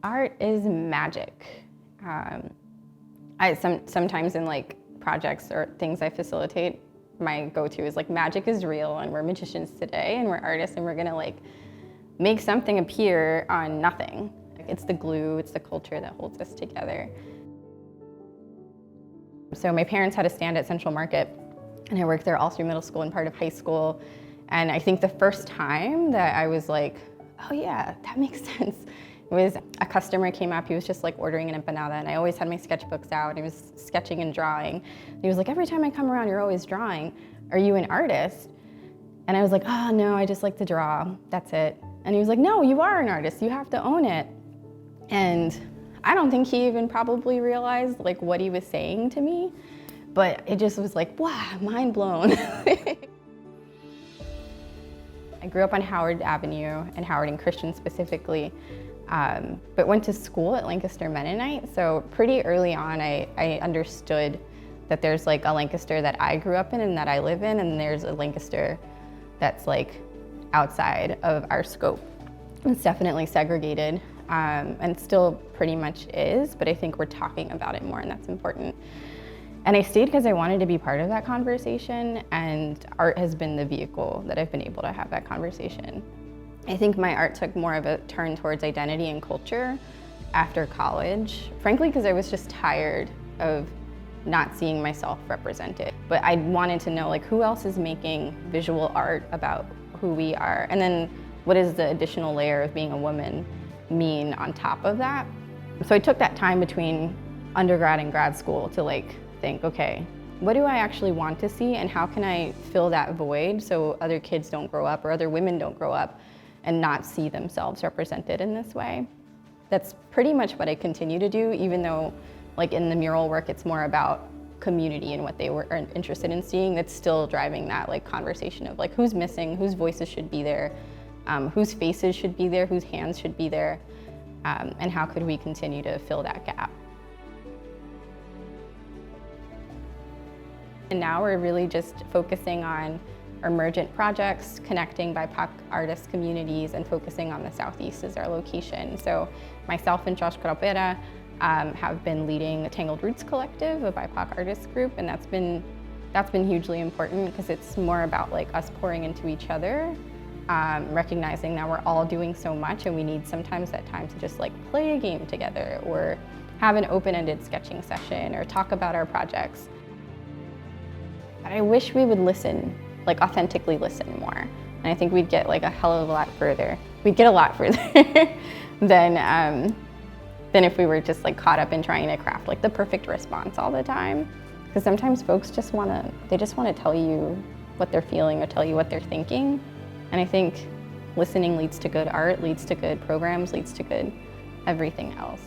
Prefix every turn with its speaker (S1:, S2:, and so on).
S1: Art is magic. Sometimes in like projects or things I facilitate, my go-to is like magic is real and we're magicians today and we're artists and we're gonna like make something appear on nothing. It's the glue, it's the culture that holds us together. So my parents had a stand at Central Market and I worked there all through middle school and part of high school. And I think the first time that I was like, oh yeah, that makes sense, was a customer came up, he was just like ordering an empanada and I always had my sketchbooks out, he was sketching and drawing. And he was like, every time I come around, you're always drawing. Are you an artist? And I was like, oh no, I just like to draw, that's it. And he was like, no, you are an artist, you have to own it. And I don't think he even probably realized like what he was saying to me, but it just was like, wow, mind blown. I grew up on Howard Avenue and Howard and Christian specifically, but went to school at Lancaster Mennonite. So pretty early on, I understood that there's like a Lancaster that I grew up in and that I live in, and there's a Lancaster that's like outside of our scope. It's definitely segregated, and still pretty much is, but I think we're talking about it more and that's important. And I stayed because I wanted to be part of that conversation, and art has been the vehicle that I've been able to have that conversation. I think my art took more of a turn towards identity and culture after college, frankly because I was just tired of not seeing myself represented. But I wanted to know like who else is making visual art about who we are, and then what does the additional layer of being a woman mean on top of that? So I took that time between undergrad and grad school to like think, okay, what do I actually want to see and how can I fill that void so other kids don't grow up or other women don't grow up and not see themselves represented in this way? That's pretty much what I continue to do, even though like in the mural work, it's more about community and what they were interested in seeing. That's still driving that like conversation of like who's missing, whose voices should be there, whose faces should be there, whose hands should be there, and how could we continue to fill that gap. And now we're really just focusing on emergent projects, connecting BIPOC artist communities, and focusing on the Southeast as our location. So myself and Josh Caropera have been leading the Tangled Roots Collective, a BIPOC artist group, and that's been hugely important because it's more about like us pouring into each other, recognizing that we're all doing so much and we need sometimes that time to just like play a game together or have an open-ended sketching session or talk about our projects. But I wish we would listen, like authentically listen more. And I think we'd get like a hell of a lot further. We'd get a lot further than if we were just like caught up in trying to craft like the perfect response all the time. Because sometimes folks just wanna tell you what they're feeling or tell you what they're thinking. And I think listening leads to good art, leads to good programs, leads to good everything else.